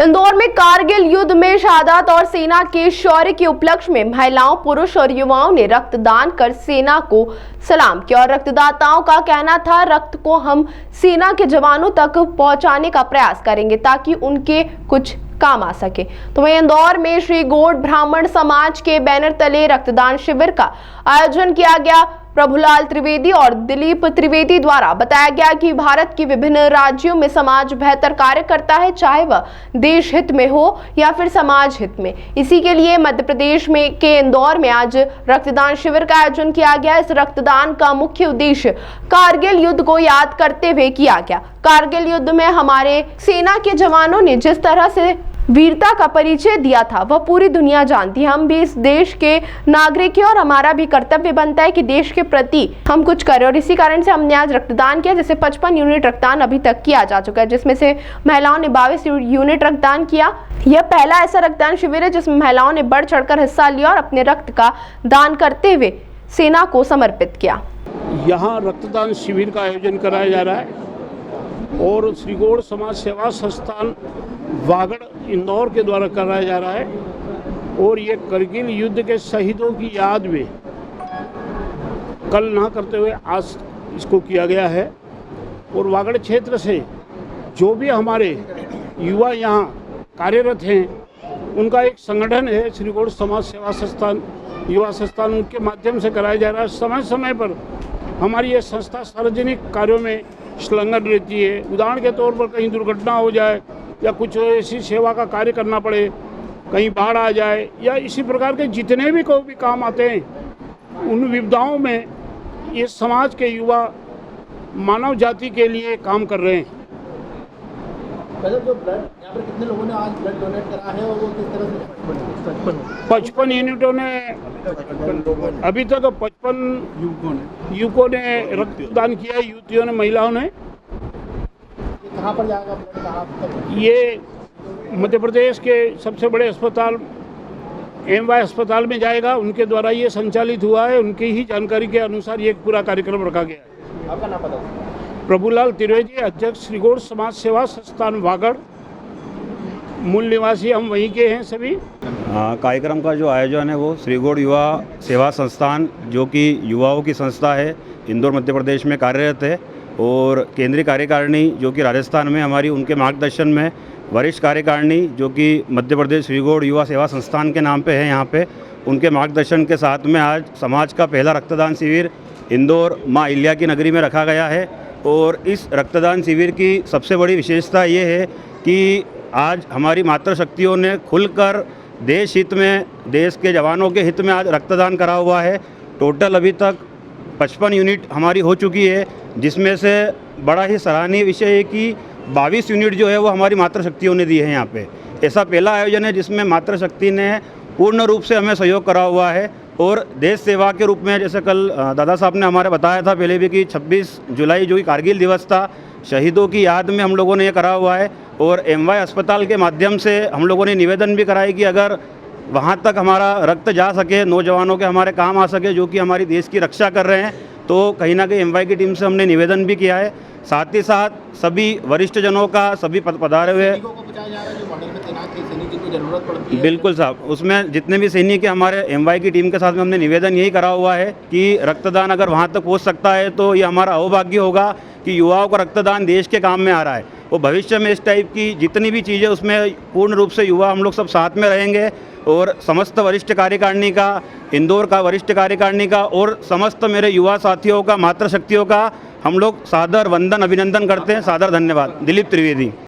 इंदौर में कारगिल युद्ध में शहादत और सेना के शौर्य के उपलक्ष्य में महिलाओं, पुरुष और युवाओं ने रक्तदान कर सेना को सलाम किया और रक्तदाताओं का कहना था, रक्त को हम सेना के जवानों तक पहुंचाने का प्रयास करेंगे ताकि उनके कुछ काम आ सके। तो वहीं इंदौर में श्री गौड़ ब्राह्मण समाज के बैनर तले रक्तदान शिविर का आयोजन किया गया। प्रभुलाल त्रिवेदी और दिलीप त्रिवेदी द्वारा बताया गया कि भारत के विभिन्न राज्यों में समाज बेहतर कार्य करता है, चाहे वह देश हित में हो या फिर समाज हित में। इसी के लिए मध्य प्रदेश में के इंदौर में आज रक्तदान शिविर का आयोजन किया गया। इस रक्तदान का मुख्य उद्देश्य कारगिल युद्ध को याद करते हुए किया गया। कारगिल युद्ध में हमारे सेना के जवानों ने जिस तरह से वीरता का परिचय दिया था वह पूरी दुनिया जानती है। हम भी इस देश के नागरिक हैं और हमारा भी कर्तव्य बनता है कि देश के प्रति हम कुछ करें, और इसी कारण से हमने आज रक्तदान किया, जिससे 55 यूनिट रक्तदान अभी तक किया जा चुका है, जिसमें से महिलाओं ने 22 यूनिट रक्तदान किया। यह पहला ऐसा रक्तदान शिविर है जिसमें महिलाओं ने बढ़ चढ़कर हिस्सा लिया और अपने रक्त का दान करते हुए सेना को समर्पित किया। यहाँ रक्तदान शिविर का आयोजन कराया जा रहा है और श्री गौड़ समाज सेवा संस्थान वागड़ इंदौर के द्वारा कराया जा रहा है। और ये करगिल युद्ध के शहीदों की याद में कल ना करते हुए आज इसको किया गया है। और वागड़ क्षेत्र से जो भी हमारे युवा यहाँ कार्यरत हैं उनका एक संगठन है श्री गौड़ समाज सेवा संस्थान युवा संस्थान, उनके माध्यम से कराया जा रहा है। समय समय पर हमारी ये संस्था सार्वजनिक कार्यों में संलग्न रहती है। उदाहरण के तौर पर कहीं दुर्घटना हो जाए या कुछ ऐसी सेवा का कार्य करना पड़े, कहीं बाढ़ आ जाए या इसी प्रकार के जितने भी कोई भी काम आते हैं, उन विपदाओं में ये समाज के युवा मानव जाति के लिए काम कर रहे हैं। जो ब्लड यहाँ पर कितने लोगों ने आज ब्लड डोनेट करा है और वो किस तरह से 55 यूनिटों ने अभी तक 55 युवकों ने रक्तदान किया, युवतियों ने, महिलाओं ने। कहाँ पर जाएगा ब्लड, कहाँ तक? ये मध्य प्रदेश के सबसे बड़े अस्पताल एमवाई अस्पताल में जाएगा, उनके द्वारा ये संचालित हुआ है। उनकी ही जानकारी के अनुसार ये पूरा कार्यक्रम रखा गया है। आपका नाम पता? प्रभुलाल त्रिवेदी, अध्यक्ष श्री गौड़ समाज सेवा संस्थान वागड़, मूल निवासी हम वहीं के हैं सभी। कार्यक्रम का जो आयोजन है वो श्री गौड़ युवा सेवा संस्थान, जो कि युवाओं की संस्था है, इंदौर मध्य प्रदेश में कार्यरत है, और केंद्रीय कार्यकारिणी जो कि राजस्थान में हमारी, उनके मार्गदर्शन में वरिष्ठ कार्यकारिणी जो कि मध्य प्रदेश श्री गौड़ युवा सेवा संस्थान के नाम पे है, यहाँ पे उनके मार्गदर्शन के साथ में आज समाज का पहला रक्तदान शिविर इंदौर माँ इल्या की नगरी में रखा गया है। और इस रक्तदान शिविर की सबसे बड़ी विशेषता ये है कि आज हमारी मातृशक्तियों ने खुलकर देश हित में, देश के जवानों के हित में आज रक्तदान करा हुआ है। टोटल अभी तक 55 यूनिट हमारी हो चुकी है, जिसमें से बड़ा ही सराहनीय विषय है कि 22 यूनिट जो है वो हमारी मातृशक्तियों ने दी है। यहाँ पे ऐसा पहला आयोजन है जिसमें मातृशक्ति ने पूर्ण रूप से हमें सहयोग करा हुआ है। और देश सेवा के रूप में, जैसे कल दादा साहब ने हमारे बताया था पहले भी कि 26 जुलाई जो कि कारगिल दिवस था, शहीदों की याद में हम लोगों ने ये करा हुआ है। और एमवाई अस्पताल के माध्यम से हम लोगों ने निवेदन भी कराया कि अगर वहाँ तक हमारा रक्त जा सके, नौजवानों के हमारे काम आ सके जो कि हमारी देश की रक्षा कर रहे हैं, तो कहीं ना कहीं एमवाई की टीम से हमने निवेदन भी किया है। साथ ही साथ सभी वरिष्ठ जनों का, सभी पधारे हुए, बिल्कुल साहब, उसमें जितने भी सैनिक हैं हमारे एमवाई की टीम के साथ में हमने निवेदन यही करा हुआ है कि रक्तदान अगर वहाँ तक पहुँच सकता है तो ये हमारा अहोभाग्य होगा कि युवाओं का रक्तदान देश के काम में आ रहा है। वो भविष्य में इस टाइप की जितनी भी चीज़ें उसमें पूर्ण रूप से युवा हम लोग सब साथ में रहेंगे। और समस्त वरिष्ठ कार्यकारिणी का, इंदौर का वरिष्ठ कार्यकारिणी का और समस्त मेरे युवा साथियों का, मातृशक्तियों का हम लोग सादर वंदन, अभिनंदन करते हैं। सादर धन्यवाद। दिलीप त्रिवेदी।